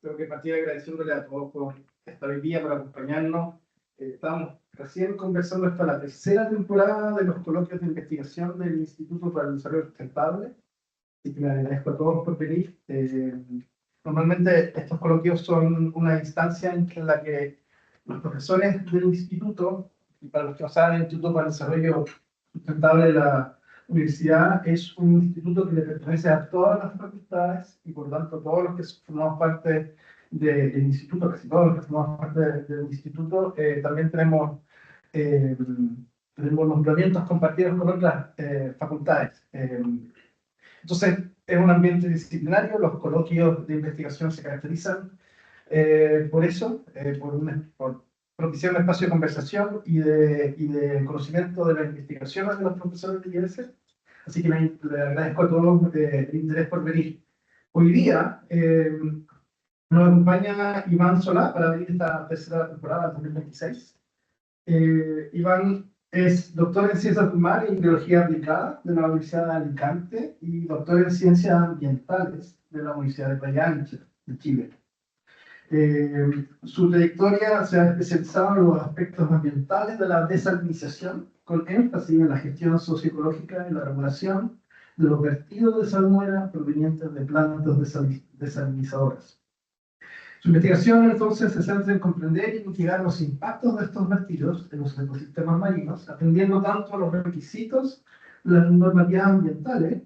Tengo que partir agradeciéndole a todos por estar hoy día, por acompañarnos. Estamos recién conversando esta la tercera temporada de los coloquios de investigación del Instituto para el Desarrollo Sustentable. Así que le agradezco a todos por venir. Normalmente estos coloquios son una instancia en la que los profesores del instituto, y para los que no saben, el Instituto para el Desarrollo Sustentable de la universidad es un instituto que le pertenece a todas las facultades y por lo tanto todos los que formamos parte del instituto, casi todos los que formamos parte del instituto, también eh, tenemos nombramientos compartidos con otras facultades. Entonces, es un ambiente disciplinario, los coloquios de investigación se caracterizan por eso, por propiciar un espacio de conversación y de conocimiento de las investigaciones de los profesores de IES. Así que le agradezco a todos el interés por venir. Hoy día nos acompaña Iván Solá para venir esta tercera temporada del 2026. Iván es doctor en Ciencias Humanas y Biología Aplicada de la Universidad de Alicante y doctor en Ciencias Ambientales de la Universidad de Playa Ancha, de Chile. Su trayectoria se ha especializado en los aspectos ambientales de la desalinización, con énfasis en la gestión socioecológica y la regulación de los vertidos de salmuera provenientes de plantas desalinizadoras. Su investigación entonces se centra en comprender y mitigar los impactos de estos vertidos en los ecosistemas marinos, atendiendo tanto a los requisitos de las normativas ambientales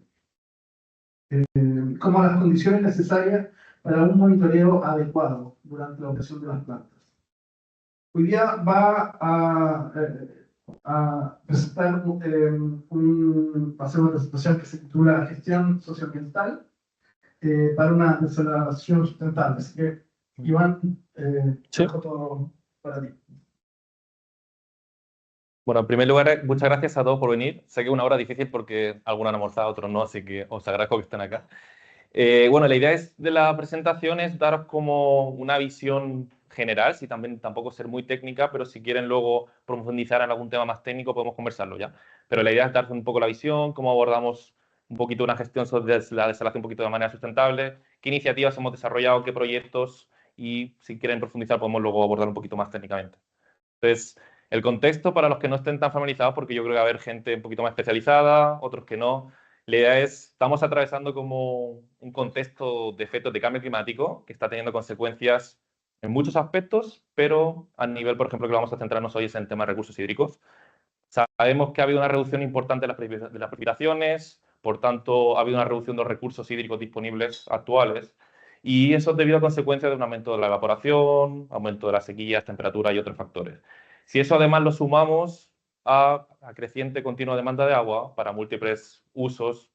como a las condiciones necesarias para un monitoreo adecuado durante la operación de las plantas. Hoy día va a presentar va a hacer una presentación que se titula Gestión Socioambiental para una desalinización sustentable. Así que, Iván, dejo todo para ti. Bueno, en primer lugar, muchas gracias a todos por venir. Sé que es una hora difícil porque algunos han almorzado, otros no, así que os agradezco que estén acá. Bueno, la idea de la presentación es daros como una visión general, si tampoco ser muy técnica, pero si quieren luego profundizar en algún tema más técnico podemos conversarlo ya. Pero la idea es daros un poco la visión, cómo abordamos un poquito una gestión sobre la desalación un poquito de manera sustentable, qué iniciativas hemos desarrollado, qué proyectos y si quieren profundizar podemos luego abordar un poquito más técnicamente. Entonces, el contexto para los que no estén tan familiarizados, porque yo creo que va a haber gente un poquito más especializada, otros que no. La idea es, estamos atravesando como un contexto de efectos de cambio climático que está teniendo consecuencias en muchos aspectos, pero a nivel, por ejemplo, que vamos a centrarnos hoy es en el tema de recursos hídricos. Sabemos que ha habido una reducción importante de las precipitaciones, por tanto, ha habido una reducción de los recursos hídricos disponibles actuales, y eso es debido a consecuencias de un aumento de la evaporación, aumento de las sequías, temperatura y otros factores. Si eso además lo sumamos a creciente continua demanda de agua para múltiples usos,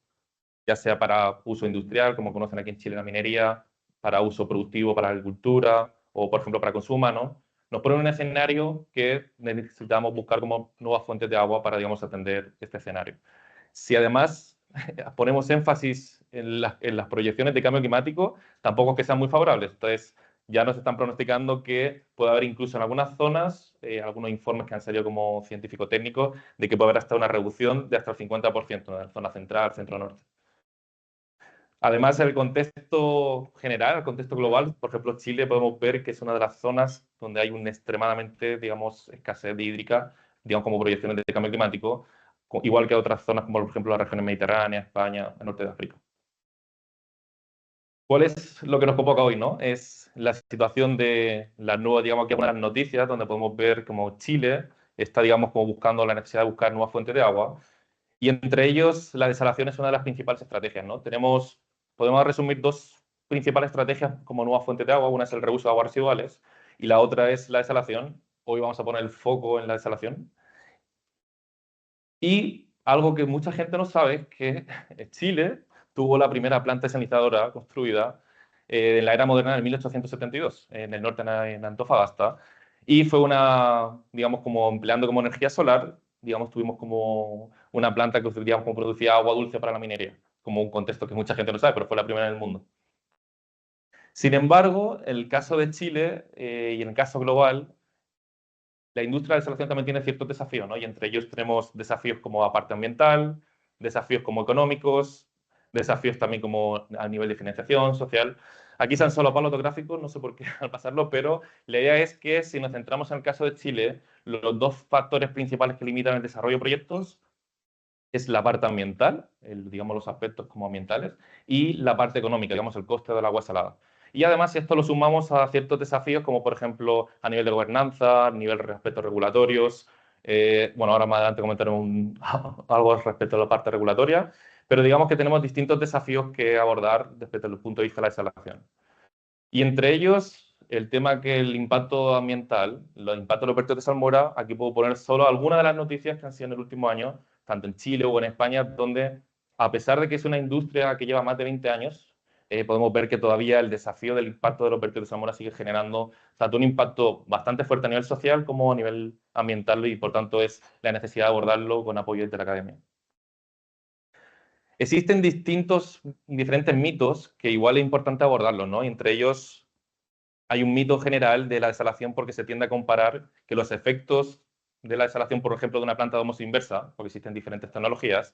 ya sea para uso industrial, como conocen aquí en Chile la minería, para uso productivo, para la agricultura, o por ejemplo para consumo humano, nos pone un escenario que necesitamos buscar como nuevas fuentes de agua para, digamos, atender este escenario. Si además ponemos énfasis en las proyecciones de cambio climático, tampoco es que sean muy favorables. Entonces, ya nos están pronosticando que puede haber incluso en algunas zonas, algunos informes que han salido como científico-técnicos, de que puede haber hasta una reducción de hasta el 50% en la zona central, centro-norte. Además, el contexto general, el contexto global, por ejemplo, Chile podemos ver que es una de las zonas donde hay una extremadamente, digamos, escasez de hídrica, digamos, como proyecciones de cambio climático, igual que otras zonas como, por ejemplo, las regiones mediterráneas, España, el norte de África. ¿Cuál es lo que nos convoca hoy, no? Es la situación de las nuevas, digamos, aquí algunas noticias donde podemos ver como Chile está, digamos, como buscando la necesidad de buscar nuevas fuentes de agua. Y entre ellos, la desalación es una de las principales estrategias, ¿no? Podemos resumir dos principales estrategias como nuevas fuentes de agua. Una es el reuso de aguas residuales y la otra es la desalación. Hoy vamos a poner el foco en la desalación. Y algo que mucha gente no sabe es que Chile tuvo la primera planta desalinizadora construida en la era moderna en 1872, en el norte, en Antofagasta. Y fue digamos, como empleando como energía solar, digamos, tuvimos como una planta que, digamos, como producía agua dulce para la minería, como un contexto que mucha gente no sabe, pero fue la primera en el mundo. Sin embargo, en el caso de Chile y en el caso global, la industria de la desalación también tiene ciertos desafíos, ¿no? Y entre ellos tenemos desafíos como la parte ambiental, desafíos como económicos, desafíos también como a nivel de financiación social. Aquí se han solapado los gráficos, no sé por qué al pasarlo, pero la idea es que si nos centramos en el caso de Chile, los dos factores principales que limitan el desarrollo de proyectos es la parte ambiental, digamos los aspectos como ambientales, y la parte económica, digamos el coste del agua salada. Y además esto lo sumamos a ciertos desafíos como por ejemplo a nivel de gobernanza, a nivel de aspectos regulatorios. Bueno, ahora más adelante comentaré algo respecto a la parte regulatoria, pero digamos que tenemos distintos desafíos que abordar desde el punto de vista de la desalación. Y entre ellos, el tema que el impacto ambiental, los impactos de los vertidos de salmuera, aquí puedo poner solo algunas de las noticias que han sido en el último año, tanto en Chile o en España, donde a pesar de que es una industria que lleva más de 20 años, podemos ver que todavía el desafío del impacto de los vertidos de salmuera sigue generando tanto un impacto bastante fuerte a nivel social como a nivel ambiental y por tanto es la necesidad de abordarlo con apoyo de la academia. Existen diferentes mitos que igual es importante abordarlos, ¿no? Y entre ellos hay un mito general de la desalación porque se tiende a comparar que los efectos de la desalación, por ejemplo, de una planta de ósmosis inversa, porque existen diferentes tecnologías,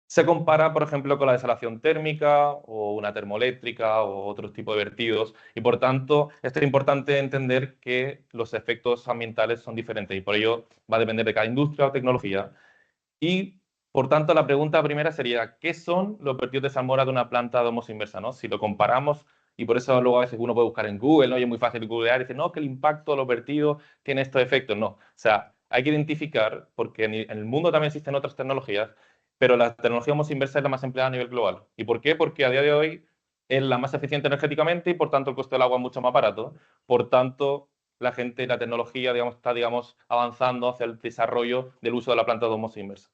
se compara, por ejemplo, con la desalación térmica o una termoeléctrica o otro tipo de vertidos. Y por tanto, esto es importante entender que los efectos ambientales son diferentes y por ello va a depender de cada industria o tecnología. Y por tanto, la pregunta primera sería, ¿qué son los vertidos de salmuera de una planta de ósmosis inversa? ¿No? Si lo comparamos, y por eso luego a veces uno puede buscar en Google, ¿no? Y es muy fácil googlear y decir, no, que el impacto de los vertidos tiene estos efectos. No, o sea, hay que identificar, porque en el mundo también existen otras tecnologías, pero la tecnología ósmosis inversa es la más empleada a nivel global. ¿Y por qué? Porque a día de hoy es la más eficiente energéticamente y por tanto el coste del agua es mucho más barato. Por tanto, la gente, la tecnología, digamos, está, digamos, avanzando hacia el desarrollo del uso de la planta de ósmosis inversa.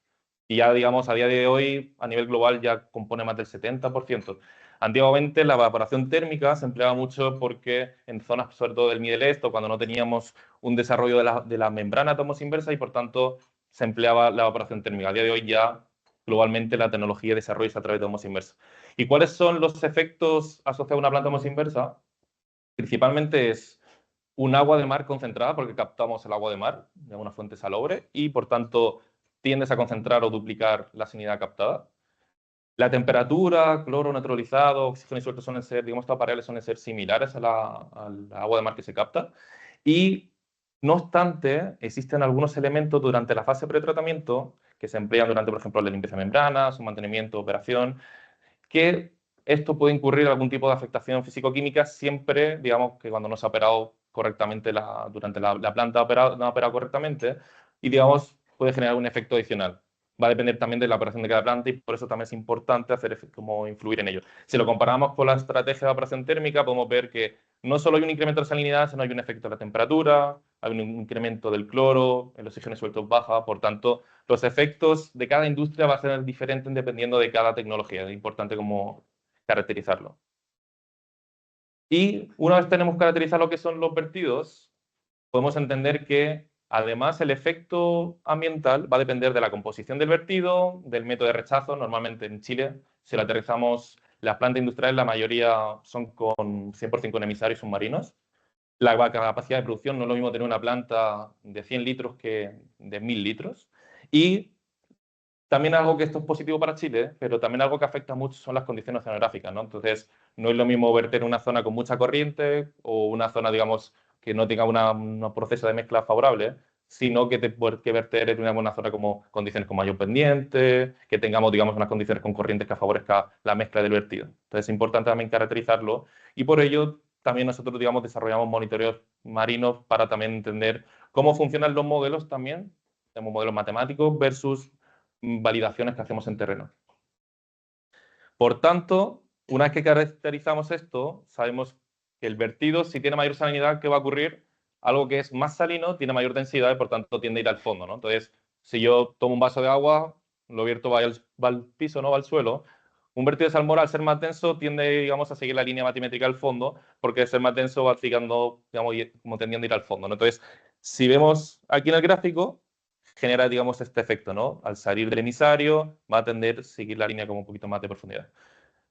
Y ya, digamos, a día de hoy, a nivel global, ya compone más del 70%. Antiguamente, la evaporación térmica se empleaba mucho porque en zonas, sobre todo del Middle East, o cuando no teníamos un desarrollo de la membrana de ósmosis inversa y, por tanto, se empleaba la evaporación térmica. A día de hoy, ya globalmente, la tecnología desarrolla a través de ósmosis inversa. ¿Y cuáles son los efectos asociados a una planta de ósmosis inversa? Principalmente es un agua de mar concentrada, porque captamos el agua de mar de una fuente salobre y, por tanto, tiendes a concentrar o duplicar la salinidad captada. La temperatura, cloro neutralizado, oxígeno disuelto suelen ser, digamos, estas variables suelen ser similares al agua de mar que se capta. Y, no obstante, existen algunos elementos durante la fase de pretratamiento que se emplean durante, por ejemplo, la limpieza de membranas, su mantenimiento, operación, que esto puede incurrir algún tipo de afectación físico-química siempre, digamos, que cuando no se ha operado correctamente durante la planta no ha operado correctamente y, digamos, puede generar un efecto adicional. Va a depender también de la operación de cada planta y por eso también es importante como influir en ello. Si lo comparamos con la estrategia de operación térmica, podemos ver que no solo hay un incremento de salinidad, sino hay un efecto de la temperatura, hay un incremento del cloro, el oxígeno suelto baja, por tanto, los efectos de cada industria van a ser diferentes dependiendo de cada tecnología. Es importante como caracterizarlo. Y una vez tenemos caracterizado lo que son los vertidos, podemos entender que además el efecto ambiental va a depender de la composición del vertido, del método de rechazo. Normalmente en Chile, si lo aterrizamos, las plantas industriales, la mayoría son con 100% con emisarios submarinos. La capacidad de producción no es lo mismo tener una planta de 100 litros que de 1000 litros. Y también algo que esto es positivo para Chile, pero también algo que afecta mucho son las condiciones oceanográficas, ¿no? Entonces, no es lo mismo verter en una zona con mucha corriente o una zona, digamos, que no tenga un proceso de mezcla favorable, sino que que verter en una zona como condiciones con mayor pendiente, que tengamos, digamos, unas condiciones con corrientes que favorezcan la mezcla del vertido. Entonces, es importante también caracterizarlo y por ello también nosotros, digamos, desarrollamos monitoreos marinos para también entender cómo funcionan los modelos también, tenemos modelos matemáticos versus validaciones que hacemos en terreno. Por tanto, una vez que caracterizamos esto, sabemos que el vertido, si tiene mayor salinidad, ¿qué va a ocurrir? Algo que es más salino tiene mayor densidad y por tanto tiende a ir al fondo, ¿no? Entonces, si yo tomo un vaso de agua, lo vierto, va al piso, no va al suelo. Un vertido de salmuera, al ser más denso, tiende, digamos, a seguir la línea batimétrica al fondo, porque al ser más denso va digamos, como tendiendo a ir al fondo, ¿no? Entonces, si vemos aquí en el gráfico, genera, digamos, este efecto, ¿no? Al salir del emisario, va a tender a seguir la línea como un poquito más de profundidad.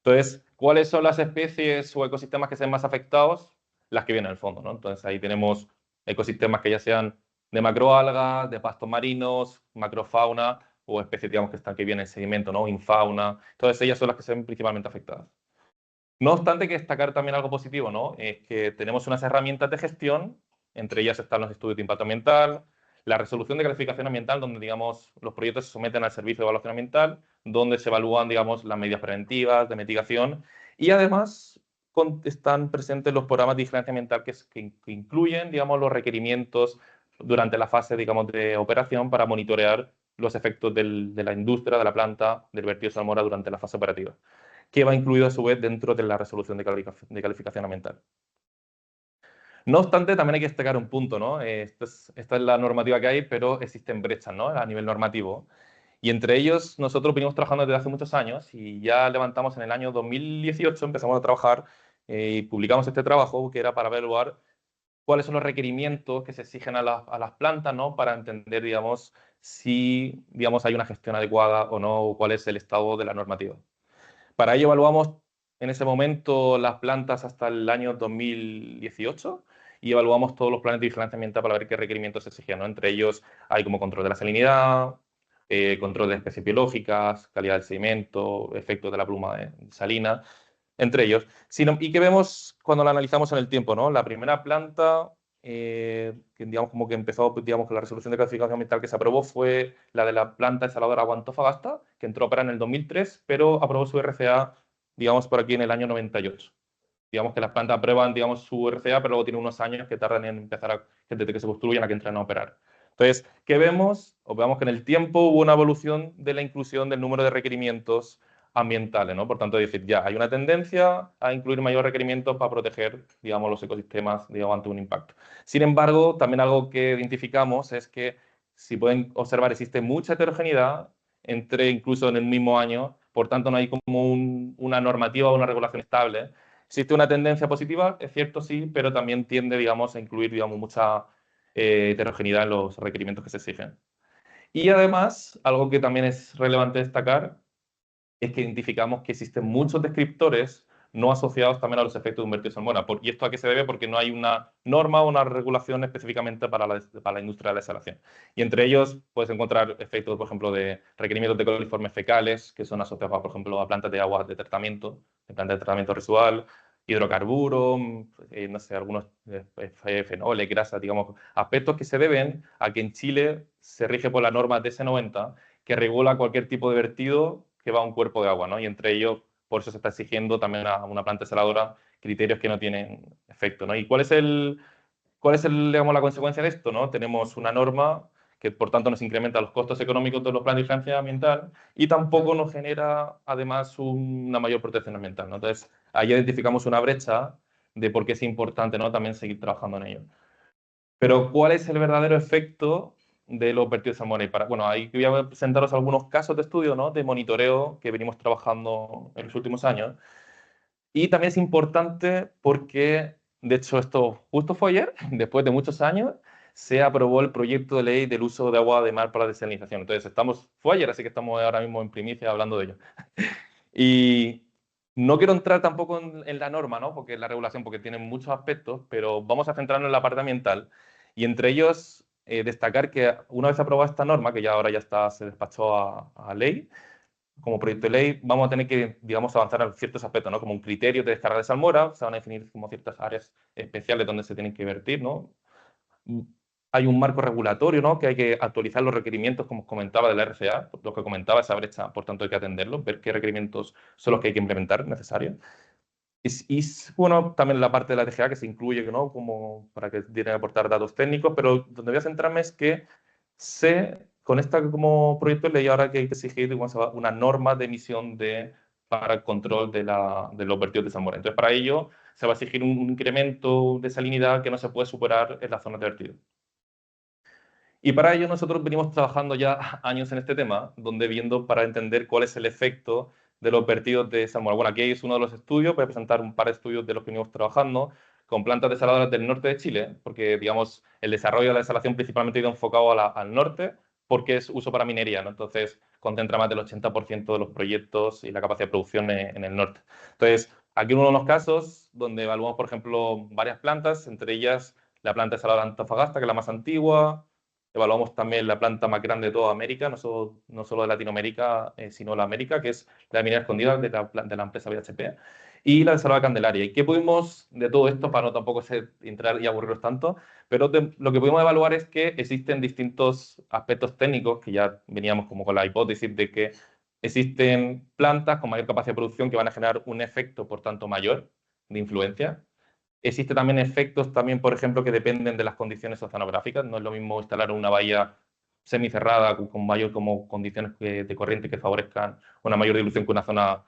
Entonces, ¿cuáles son las especies o ecosistemas que sean más afectados? Las que vienen al fondo, ¿no? Entonces, ahí tenemos ecosistemas que ya sean de macroalgas, de pastos marinos, macrofauna o especies, digamos, que vienen en sedimento, ¿no? Infauna. Todas ellas son las que se ven principalmente afectadas. No obstante, hay que destacar también algo positivo, ¿no? Es que tenemos unas herramientas de gestión, entre ellas están los estudios de impacto ambiental, la resolución de calificación ambiental, donde, digamos, los proyectos se someten al servicio de evaluación ambiental, donde se evalúan, digamos, las medidas preventivas, de mitigación, y además están presentes los programas de vigilancia ambiental que incluyen, digamos, los requerimientos durante la fase, digamos, de operación para monitorear los efectos de la industria, de la planta, del vertido de salmuera durante la fase operativa, que va incluido a su vez dentro de la resolución de calificación ambiental. No obstante, también hay que destacar un punto, ¿no? Esta es la normativa que hay, pero existen brechas, ¿no? A nivel normativo. Y entre ellos, nosotros venimos trabajando desde hace muchos años y ya levantamos en el año 2018, empezamos a trabajar y publicamos este trabajo que era para evaluar cuáles son los requerimientos que se exigen a las plantas, ¿no? Para entender, digamos, si, digamos, hay una gestión adecuada o no, o cuál es el estado de la normativa. Para ello evaluamos en ese momento las plantas hasta el año 2018 y evaluamos todos los planes de vigilancia ambiental para ver qué requerimientos se exigían, ¿no? Entre ellos hay como control de la salinidad, control de especies biológicas, calidad del sedimento, efectos de la pluma de salina, entre ellos. ¿Y qué vemos cuando la analizamos en el tiempo, ¿no? La primera planta que digamos como que empezó, digamos, con la resolución de clasificación ambiental que se aprobó fue la de la planta desaladora Agua Antofagasta, que entró a operar en el 2003, pero aprobó su RCA, digamos, por aquí en el año 98. Digamos que las plantas aprueban, digamos, su RCA, pero luego tienen unos años que tardan en empezar desde que se construyen a que entran a operar. Entonces, ¿qué vemos? Observamos que en el tiempo hubo una evolución de la inclusión del número de requerimientos ambientales, ¿no? Por tanto, decir, ya hay una tendencia a incluir mayores requerimientos para proteger, digamos, los ecosistemas, digamos, ante un impacto. Sin embargo, también algo que identificamos es que, si pueden observar, existe mucha heterogeneidad entre incluso en el mismo año, por tanto, no hay como una normativa o una regulación estable. Existe una tendencia positiva, es cierto, sí, pero también tiende, digamos, a incluir, digamos, mucha heterogeneidad en los requerimientos que se exigen. Y además, algo que también es relevante destacar es que identificamos que existen muchos descriptores no asociados también a los efectos de un vertido de salmuera. ¿Y esto a qué se debe? Porque no hay una norma o una regulación específicamente para la industria de la desalación. Y entre ellos puedes encontrar efectos, por ejemplo, de requerimientos de coliformes fecales, que son asociados, por ejemplo, a plantas de agua de tratamiento, de plantas de tratamiento residual, hidrocarburos, no sé, algunos fenoles, grasas, digamos, aspectos que se deben a que en Chile se rige por la norma TS90, que regula cualquier tipo de vertido que va a un cuerpo de agua, ¿no? Y entre ellos, por eso se está exigiendo también a una planta desaladora criterios que no tienen efecto, ¿no? ¿Y digamos, la consecuencia de esto, ¿no? Tenemos una norma que, por tanto, nos incrementa los costos económicos de los planes de vigilancia ambiental y tampoco nos genera, además, una mayor protección ambiental, ¿no? Entonces, ahí identificamos una brecha de por qué es importante, ¿no? También seguir trabajando en ello. Pero, ¿cuál es el verdadero efecto de los vertidos de salmuera? Bueno, ahí voy a presentaros algunos casos de estudio, ¿no? De monitoreo que venimos trabajando en los últimos años. Y también es importante porque, de hecho, esto justo fue ayer, después de muchos años, se aprobó el proyecto de ley del uso de agua de mar para desalinización. Entonces, fue ayer, así que estamos ahora mismo en primicia hablando de ello. Y no quiero entrar tampoco en la norma, ¿no? Porque la regulación, porque tiene muchos aspectos, pero vamos a centrarnos en la parte ambiental. Y entre ellos, destacar que una vez aprobada esta norma, que ya ahora ya está, se despachó a ley, como proyecto de ley, vamos a tener que, digamos, avanzar en ciertos aspectos, ¿no? Como un criterio de descarga de salmuera, se van a definir como ciertas áreas especiales donde se tienen que vertir, ¿no? Hay un marco regulatorio, ¿no? Que hay que actualizar los requerimientos, como os comentaba, de la RCA, lo que comentaba, esa brecha, por tanto hay que atenderlo, ver qué requerimientos son los que hay que implementar necesarios. Y bueno, también la parte de la TGA que se incluye, ¿no? Como para que tienen que aportar datos técnicos, pero donde voy a centrarme es que con esta como proyecto de ley ahora que hay que exigir una norma de emisión para el control de los vertidos de salmuera. Entonces, para ello se va a exigir un incremento de salinidad que no se puede superar en las zonas de vertido. Y para ello nosotros venimos trabajando ya años en este tema, donde viendo para entender cuál es el efecto de los vertidos de salmuera. Bueno, aquí es uno de los estudios, voy a presentar un par de estudios de los que venimos trabajando con plantas desaladoras del norte de Chile, porque, digamos, el desarrollo de la desalación principalmente ha ido enfocado al norte, porque es uso para minería, ¿no? Entonces, concentra más del 80% de los proyectos y la capacidad de producción en el norte. Entonces, aquí uno de los casos donde evaluamos, por ejemplo, varias plantas, entre ellas la planta desaladora Antofagasta, que es la más antigua. Evaluamos también la planta más grande de toda América, no solo de Latinoamérica, sino la América, que es la minera escondida de la empresa BHP. y la desalada Candelaria. ¿Y qué pudimos de todo esto, para no tampoco entrar y aburriros tanto? Pero lo que pudimos evaluar es que existen distintos aspectos técnicos, que ya veníamos como con la hipótesis de que existen plantas con mayor capacidad de producción que van a generar un efecto, por tanto, mayor de influencia. Existen también efectos, también, por ejemplo, que dependen de las condiciones oceanográficas. No es lo mismo instalar una bahía semicerrada con mayor como condiciones de corriente que favorezcan una mayor dilución que una zona,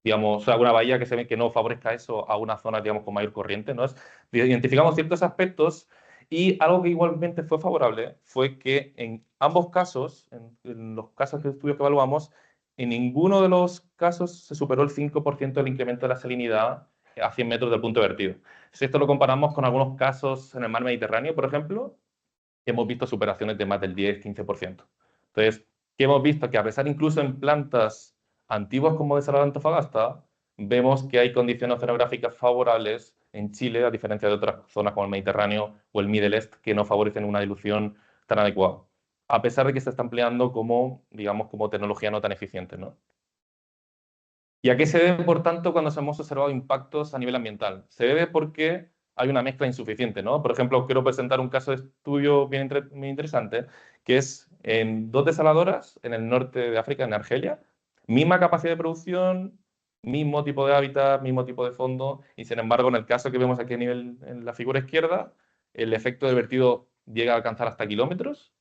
digamos, o sea, una bahía que no favorezca eso a una zona, digamos, con mayor corriente, ¿no? Identificamos ciertos aspectos y algo que igualmente fue favorable fue que en ambos casos, en los casos de estudios que evaluamos, en ninguno de los casos se superó el 5% del incremento de la salinidad a 100 metros del punto de vertido. Si esto lo comparamos con algunos casos en el mar Mediterráneo, por ejemplo, hemos visto superaciones de más del 10-15%. Entonces, ¿qué hemos visto? Que a pesar incluso en plantas antiguas como desalada de Antofagasta, vemos que hay condiciones oceanográficas favorables en Chile, a diferencia de otras zonas como el Mediterráneo o el Middle East, que no favorecen una dilución tan adecuada, a pesar de que se está empleando como, digamos, como tecnología no tan eficiente, ¿no? ¿Y a qué se debe, por tanto, cuando hemos observado impactos a nivel ambiental? Se debe porque hay una mezcla insuficiente, ¿no? Por ejemplo, quiero presentar un caso de estudio muy interesante, que es en 2 desaladoras en el norte de África, en Argelia, misma capacidad de producción, mismo tipo de hábitat, mismo tipo de fondo, y sin embargo, en el caso que vemos aquí a nivel, en la figura izquierda, el efecto del vertido llega a alcanzar hasta kilómetros,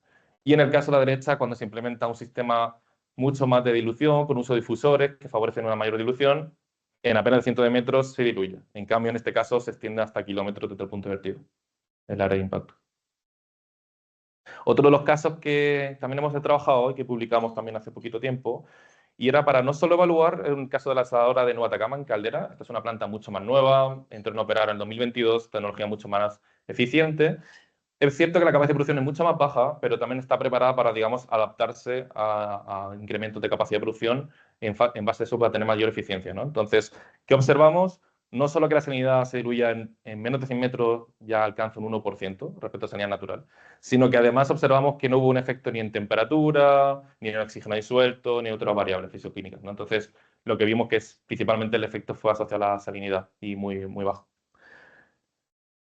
y en el caso de la derecha, cuando se implementa un sistema mucho más de dilución, con uso de difusores que favorecen una mayor dilución, en apenas cientos de metros se diluye. En cambio, en este caso, se extiende hasta kilómetros desde el punto de vertido, el área de impacto. Otro de los casos que también hemos trabajado y que publicamos también hace poquito tiempo, y era para no solo evaluar el caso de la desaladora de Nueva Atacama en Caldera, esta es una planta mucho más nueva, entró en operar en el 2022, tecnología mucho más eficiente. Es cierto que la capacidad de producción es mucho más baja, pero también está preparada para, digamos, adaptarse a incrementos de capacidad de producción en base a eso para tener mayor eficiencia, ¿no? Entonces, ¿qué observamos? No solo que la salinidad se diluya en menos de 100 metros ya alcanza un 1% respecto a salinidad natural, sino que además observamos que no hubo un efecto ni en temperatura, ni en el oxígeno disuelto, ni en otras variables fisioquímicas, ¿no? Entonces, lo que vimos que es principalmente el efecto fue asociado a la salinidad y muy, muy bajo.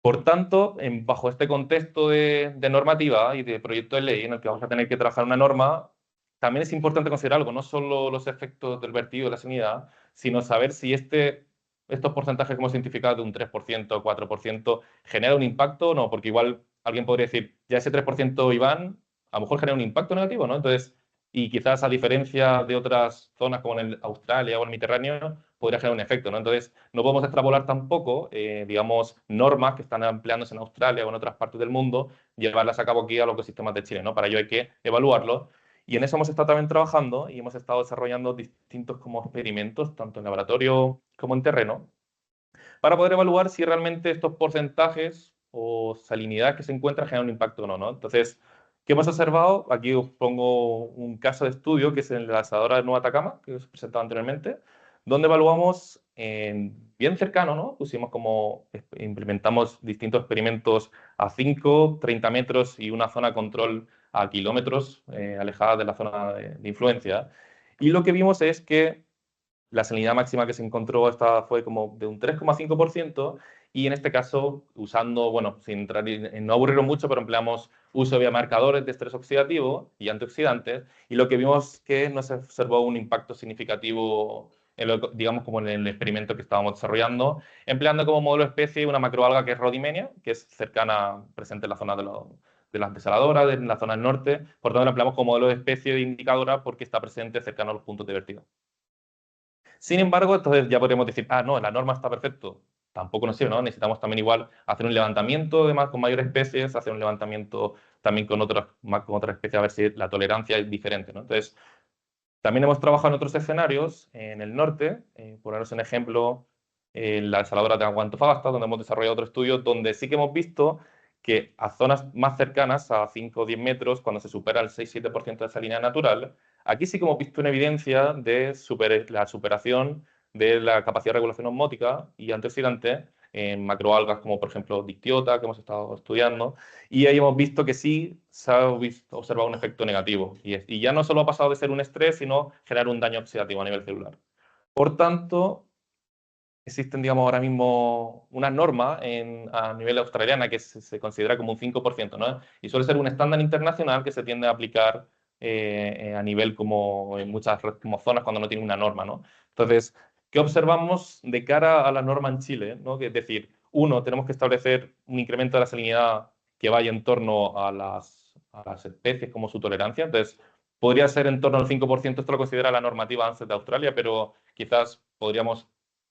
Por tanto, bajo este contexto de normativa y de proyecto de ley en el que vamos a tener que trabajar una norma, también es importante considerar algo, no solo los efectos del vertido de la salinidad, sino saber si estos porcentajes que hemos identificado de un 3% o 4% genera un impacto o no, porque igual alguien podría decir, ya ese 3% Iván, a lo mejor genera un impacto negativo, ¿no? Entonces, y quizás a diferencia de otras zonas como en Australia o el Mediterráneo, podría generar un efecto, ¿no? Entonces, no podemos extrapolar tampoco, digamos, normas que están empleándose en Australia o en otras partes del mundo, llevarlas a cabo aquí a los ecosistemas de Chile, ¿no? Para ello hay que evaluarlo. Y en eso hemos estado también trabajando y hemos estado desarrollando distintos como experimentos, tanto en laboratorio como en terreno, para poder evaluar si realmente estos porcentajes o salinidad que se encuentran generan un impacto o no, ¿no? Entonces, ¿qué hemos observado? Aquí os pongo un caso de estudio que es en la desaladora de Nueva Atacama, que os he presentado anteriormente, donde evaluamos bien cercano, ¿no? Implementamos distintos experimentos a 5, 30 metros y una zona control a kilómetros alejada de la zona de influencia. Y lo que vimos es que la salinidad máxima que se encontró fue como de un 3,5% y en este caso, usando, bueno, sin entrar en no aburrirlo mucho, pero empleamos uso de biomarcadores de estrés oxidativo y antioxidantes y lo que vimos es que no se observó un impacto significativo, digamos, como en el experimento que estábamos desarrollando, empleando como modelo de especie una macroalga que es Rhodymenia, que es cercana, presente en la zona de las desaladoras, en la zona del norte, por tanto la empleamos como modelo de especie de indicadora porque está presente cercano a los puntos de vertido. Sin embargo, entonces ya podríamos decir, no, la norma está perfecto. Tampoco nos sirve, ¿no? Necesitamos también igual hacer un levantamiento con mayores especies, hacer un levantamiento también con otras especies, a ver si la tolerancia es diferente, ¿no? Entonces, también hemos trabajado en otros escenarios en el norte, por daros un ejemplo, en la desaladora de Agua Antofagasta, donde hemos desarrollado otro estudio, donde sí que hemos visto que a zonas más cercanas, a 5 o 10 metros, cuando se supera el 6-7% de salinidad natural, aquí sí que hemos visto una evidencia de la superación de la capacidad de regulación osmótica y antioxidante en macroalgas como por ejemplo dictiota, que hemos estado estudiando, y ahí hemos visto que sí se ha observado un efecto negativo, y ya no solo ha pasado de ser un estrés, sino generar un daño oxidativo a nivel celular. Por tanto, existen, digamos, ahora mismo una norma a nivel australiana que se considera como un 5%, ¿no? Y suele ser un estándar internacional que se tiende a aplicar a nivel como en muchas como zonas cuando no tiene una norma, ¿no? Entonces, ¿qué observamos de cara a la norma en Chile? ¿No? Que es decir, uno, tenemos que establecer un incremento de la salinidad que vaya en torno a las especies como su tolerancia. Entonces, podría ser en torno al 5%, esto lo considera la normativa ANSES de Australia, pero quizás podríamos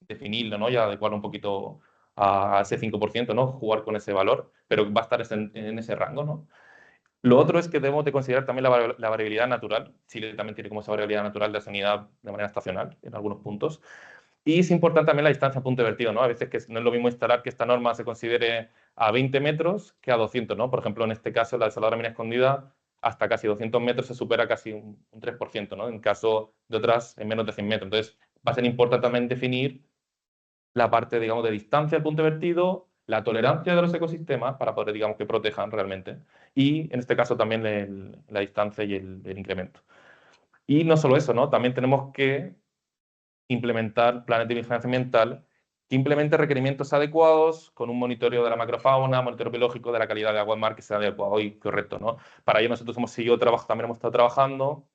definirlo, ¿no? Y adecuarlo un poquito a ese 5%, ¿no? Jugar con ese valor, pero va a estar en ese rango, ¿no? Lo otro es que debemos de considerar también la variabilidad natural. Chile también tiene como esa variabilidad natural de sanidad de manera estacional en algunos puntos. Y es importante también la distancia a punto de vertido, ¿no? A veces que no es lo mismo instalar que esta norma se considere a 20 metros que a 200, ¿no? Por ejemplo, en este caso, la desaladora mina escondida, hasta casi 200 metros se supera casi un 3%, ¿no? En caso de otras, en menos de 100 metros. Entonces, va a ser importante también definir la parte, digamos, de distancia al punto de vertido, la tolerancia de los ecosistemas para poder, digamos, que protejan realmente. Y, en este caso, también la distancia y el incremento. Y no solo eso, ¿no? También tenemos que implementar planes de vigilancia ambiental que implemente requerimientos adecuados con un monitoreo de la macrofauna, monitoreo biológico de la calidad de agua en mar que sea adecuado y correcto, ¿no? Para ello nosotros hemos seguido trabajando, también hemos estado trabajando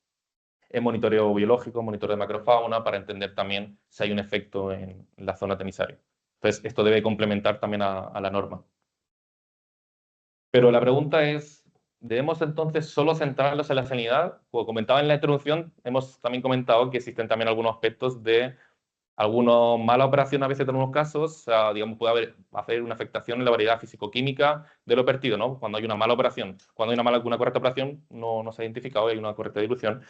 en monitoreo biológico, monitoreo de macrofauna, para entender también si hay un efecto en la zona tenisaria. Entonces, esto debe complementar también a la norma. Pero la pregunta es, ¿debemos entonces solo centrarnos en la salinidad? Como comentaba en la introducción, hemos también comentado que existen también algunos aspectos de alguna mala operación a veces en algunos casos, o sea, digamos, puede hacer una afectación en la variedad físico-química de lo vertido, ¿no? Cuando hay una mala operación. Cuando hay una correcta operación, no se ha identificado y hay una correcta dilución.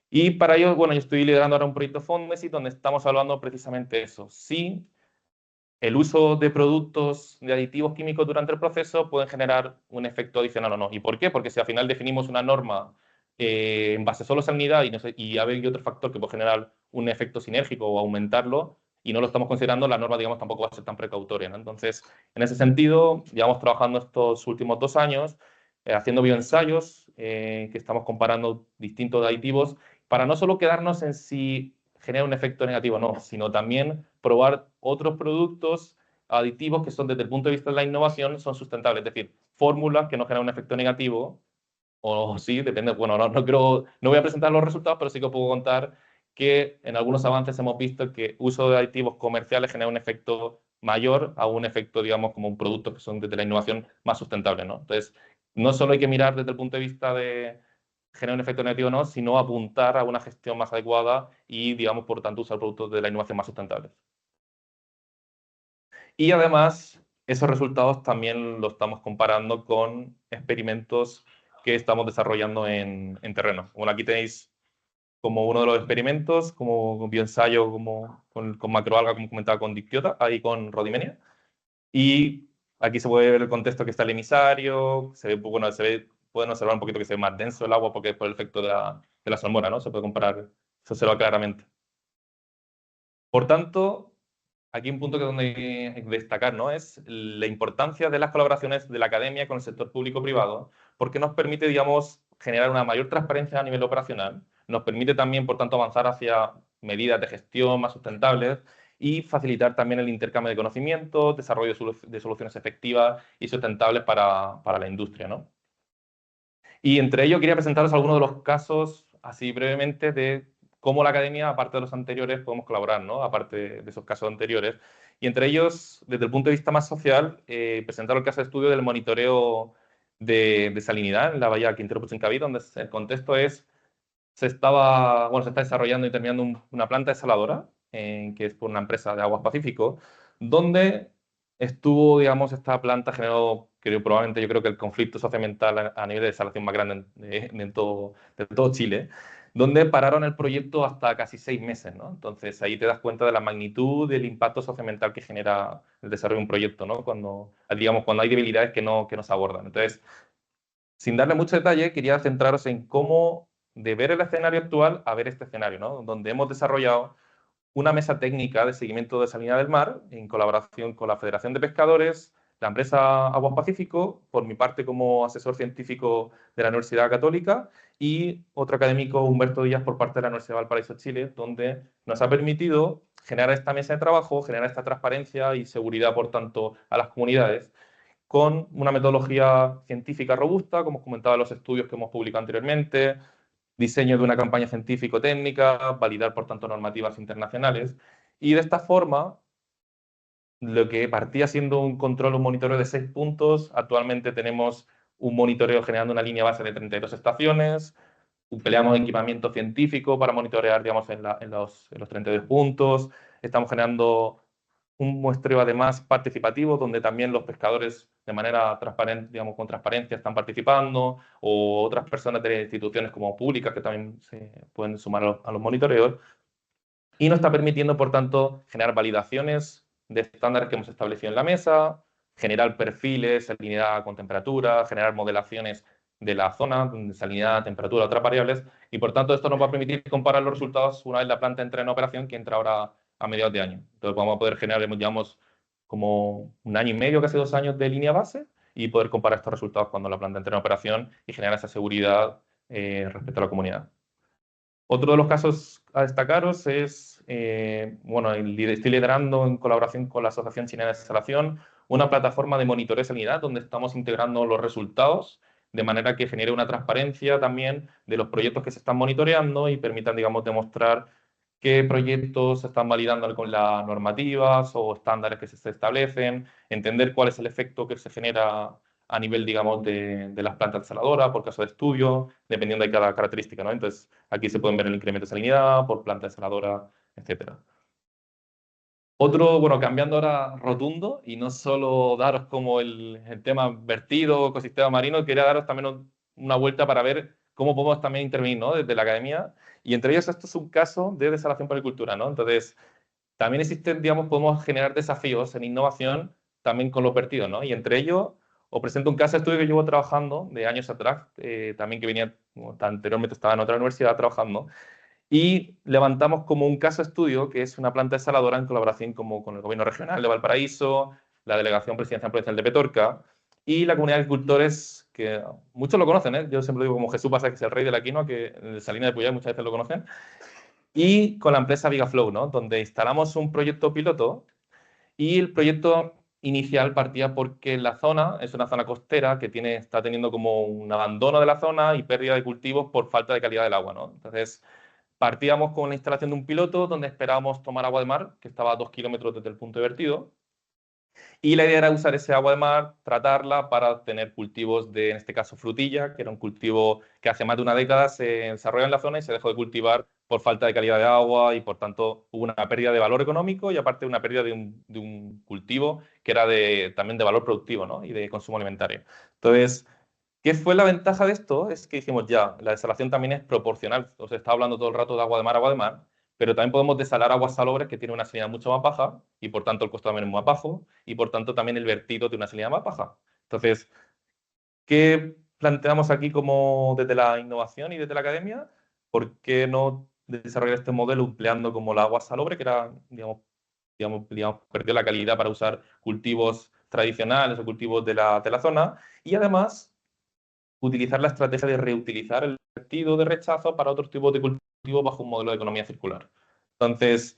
Y para ello, bueno, yo estoy liderando ahora un proyecto Fondesit donde estamos hablando precisamente de eso. Sí, el uso de productos de aditivos químicos durante el proceso pueden generar un efecto adicional o no. ¿Y por qué? Porque si al final definimos una norma en base solo a salinidad y hay otro factor que puede generar un efecto sinérgico o aumentarlo y no lo estamos considerando, la norma, digamos, tampoco va a ser tan precautoria, ¿no? Entonces, en ese sentido, llevamos trabajando estos últimos 2 años haciendo bioensayos que estamos comparando distintos aditivos para no solo quedarnos en si genera un efecto negativo o no, sino también probar otros productos aditivos que son desde el punto de vista de la innovación son sustentables, es decir, fórmulas que no generan un efecto negativo, o sí, depende, bueno, no voy a presentar los resultados, pero sí que os puedo contar que en algunos avances hemos visto que uso de aditivos comerciales genera un efecto mayor a un efecto, digamos, como un producto que son desde la innovación más sustentables, ¿no? Entonces, no solo hay que mirar desde el punto de vista de generar un efecto negativo o no, sino apuntar a una gestión más adecuada y, digamos, por tanto, usar productos de la innovación más sustentables. Y además, esos resultados también los estamos comparando con experimentos que estamos desarrollando en terreno. Bueno, aquí tenéis como uno de los experimentos, como un bioensayo con macroalga, como comentaba, con dictiota, ahí con Rhodymenia. Y aquí se puede ver el contexto que está el emisario, bueno, pueden observar un poquito que se ve más denso el agua porque es por el efecto de la salmuera, ¿no? Se puede comparar, se observa claramente. Por tanto, aquí un punto que donde hay que destacar, ¿no? Es la importancia de las colaboraciones de la academia con el sector público-privado, porque nos permite, digamos, generar una mayor transparencia a nivel operacional, nos permite también, por tanto, avanzar hacia medidas de gestión más sustentables y facilitar también el intercambio de conocimientos, desarrollo de soluciones efectivas y sustentables para la industria, ¿no? Y entre ellos quería presentaros algunos de los casos, así brevemente, de cómo la academia, aparte de los anteriores, podemos colaborar, ¿no? Aparte de esos casos anteriores. Y entre ellos, desde el punto de vista más social, presentar el caso de estudio del monitoreo de salinidad en la bahía Quintero Puchuncaví, donde el contexto es, se está desarrollando y terminando una planta desaladora, que es por una empresa de Aguas Pacífico, donde estuvo, digamos, esta planta generó, probablemente yo creo que el conflicto socioambiental a nivel de desalación más grande de todo Chile, donde pararon el proyecto hasta casi 6 meses, ¿no? Entonces ahí te das cuenta de la magnitud del impacto socioambiental que genera el desarrollo de un proyecto, ¿no? Digamos, cuando hay debilidades que no se abordan. Entonces, sin darle mucho detalle, quería centraros en cómo de ver el escenario actual a ver este escenario, ¿no? Donde hemos desarrollado una mesa técnica de seguimiento de salinidad del mar en colaboración con la Federación de Pescadores, la empresa Aguas Pacífico, por mi parte como asesor científico de la Universidad Católica, y otro académico, Humberto Díaz, por parte de la Universidad de Valparaíso, Chile, donde nos ha permitido generar esta mesa de trabajo, generar esta transparencia y seguridad, por tanto, a las comunidades, con una metodología científica robusta, como os comentaba, los estudios que hemos publicado anteriormente, diseño de una campaña científico-técnica, validar, por tanto, normativas internacionales. Y de esta forma, lo que partía siendo un control, un monitoreo de 6 puntos, actualmente tenemos un monitoreo generando una línea base de 32 estaciones, empleamos equipamiento científico para monitorear, digamos, en los 32 puntos, estamos generando un muestreo además participativo, donde también los pescadores de manera transparente, digamos, con transparencia están participando, o otras personas de instituciones como públicas que también se pueden sumar a los monitoreos, y nos está permitiendo, por tanto, generar validaciones de estándares que hemos establecido en la mesa, generar perfiles, salinidad con temperatura, generar modelaciones de la zona, salinidad, temperatura, otras variables, y por tanto esto nos va a permitir comparar los resultados una vez la planta entre en operación, que entra ahora a mediados de año. Entonces vamos a poder generar, llevamos como 1 año y medio, casi 2 años de línea base, y poder comparar estos resultados cuando la planta entre en operación y generar esa seguridad respecto a la comunidad. Otro de los casos a destacaros es, bueno, estoy liderando en colaboración con la Asociación Chilena de Desalación una plataforma de monitoreo de salinidad donde estamos integrando los resultados de manera que genere una transparencia también de los proyectos que se están monitoreando y permitan, digamos, demostrar qué proyectos se están validando con las normativas o estándares que se establecen, entender cuál es el efecto que se genera a nivel, digamos, de las plantas desaladoras, por caso de estudio, dependiendo de cada característica, ¿no? Entonces, aquí se pueden ver el incremento de salinidad por planta desaladora, etc. Otro, bueno, cambiando ahora rotundo, y no solo daros como el tema vertido, ecosistema marino, quería daros también una vuelta para ver cómo podemos también intervenir, ¿no? Desde la academia, y entre ellos esto es un caso de desalación por agricultura, ¿no? Entonces, también existen, digamos, podemos generar desafíos en innovación también con los vertidos, ¿no? Y entre ellos os presento un caso de estudio que llevo trabajando de años atrás, también que venía, bueno, anteriormente estaba en otra universidad trabajando, y levantamos como un caso de estudio que es una planta desaladora en colaboración como con el Gobierno Regional de Valparaíso, la Delegación Presidencial Provincial de Petorca y la comunidad de agricultores, que muchos lo conocen, ¿eh? Yo siempre digo como Jesús Pasa, que es el rey de la quinoa, que en Salinas de Puyal muchas veces lo conocen, y con la empresa Vigaflow, ¿no? Donde instalamos un proyecto piloto y el proyecto inicial partía porque la zona es una zona costera que está teniendo como un abandono de la zona y pérdida de cultivos por falta de calidad del agua, ¿no? Entonces, partíamos con la instalación de un piloto donde esperábamos tomar agua de mar, que estaba a 2 kilómetros desde el punto de vertido, y la idea era usar ese agua de mar, tratarla para tener cultivos de, en este caso, frutilla, que era un cultivo que hace más de una década se desarrolló en la zona y se dejó de cultivar por falta de calidad de agua y, por tanto, hubo una pérdida de valor económico y, aparte, una pérdida de un cultivo que era también de valor productivo, ¿no? Y de consumo alimentario. Entonces, ¿qué fue la ventaja de esto? Es que dijimos ya, la desalación también es proporcional. O sea, está hablando todo el rato de agua de mar, pero también podemos desalar aguas salobres que tienen una salinidad mucho más baja y por tanto el costo también es más bajo y por tanto también el vertido tiene una salinidad más baja. Entonces, ¿qué planteamos aquí como desde la innovación y desde la academia? ¿Por qué no desarrollar este modelo empleando como la agua salobre, que era, digamos, perdió la calidad para usar cultivos tradicionales o cultivos de la zona? Y además utilizar la estrategia de reutilizar el vertido de rechazo para otros tipos de cultivos bajo un modelo de economía circular. Entonces,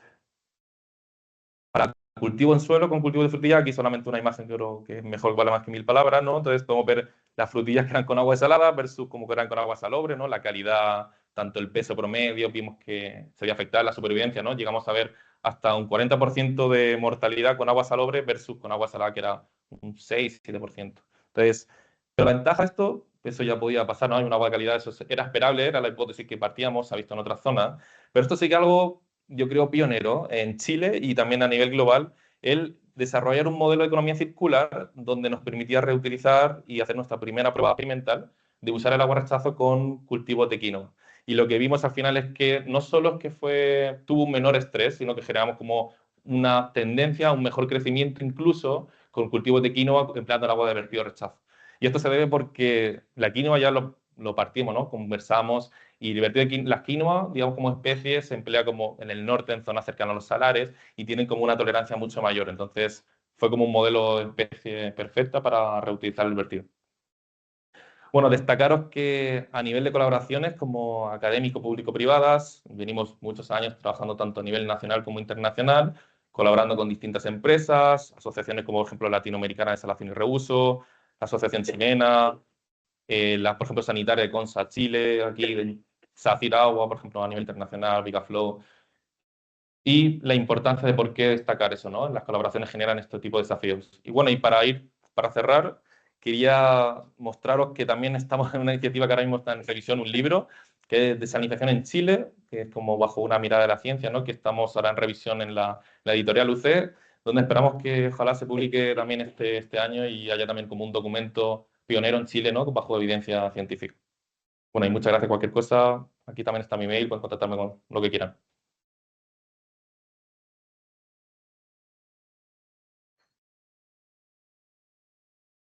para cultivo en suelo con cultivo de frutilla, aquí solamente una imagen que creo que es mejor, vale más que 1000 palabras, ¿no? Entonces podemos ver las frutillas que eran con agua desalada versus como que eran con agua salobre, ¿no? La calidad, tanto el peso promedio, vimos que se veía afectada la supervivencia, ¿no? Llegamos a ver hasta un 40% de mortalidad con agua salobre versus con agua salada, que era un 6-7%. Entonces, pero la ventaja de esto, eso ya podía pasar, ¿no? Hay una agua de calidad, eso era esperable, era la hipótesis que partíamos, se ha visto en otras zonas, pero esto sí que algo, yo creo, pionero en Chile y también a nivel global, el desarrollar un modelo de economía circular donde nos permitía reutilizar y hacer nuestra primera prueba experimental de usar el agua rechazo con cultivos de quinoa. Y lo que vimos al final es que no solo es que tuvo un menor estrés, sino que generamos como una tendencia a un mejor crecimiento incluso con cultivos de quinoa empleando el agua de vertido rechazo. Y esto se debe porque la quinoa ya lo partimos, ¿no? Conversamos, y el vertido de las quinoa, digamos, como especie, se emplea como en el norte, en zonas cercanas a los salares, y tienen como una tolerancia mucho mayor. Entonces, fue como un modelo de especie perfecta para reutilizar el vertido. Bueno, destacaros que a nivel de colaboraciones como académico, público-privadas, venimos muchos años trabajando tanto a nivel nacional como internacional, colaborando con distintas empresas, asociaciones como, por ejemplo, Latinoamericana de Salación y Reuso, la Asociación Chilena, por ejemplo, sanitaria de CONSA Chile, aquí de SACIR Agua, por ejemplo, a nivel internacional, Vigaflow, y la importancia de por qué destacar eso, ¿no? Las colaboraciones generan este tipo de desafíos. Y bueno, y para cerrar, quería mostraros que también estamos en una iniciativa que ahora mismo está en revisión, un libro, que es Desalinización en Chile, que es como bajo una mirada de la ciencia, ¿no? Que estamos ahora en revisión en la editorial UC, donde esperamos que ojalá se publique también este año y haya también como un documento pionero en Chile, ¿no? Bajo evidencia científica. Bueno, y muchas gracias. Cualquier cosa, aquí también está mi mail, pueden contactarme con lo que quieran.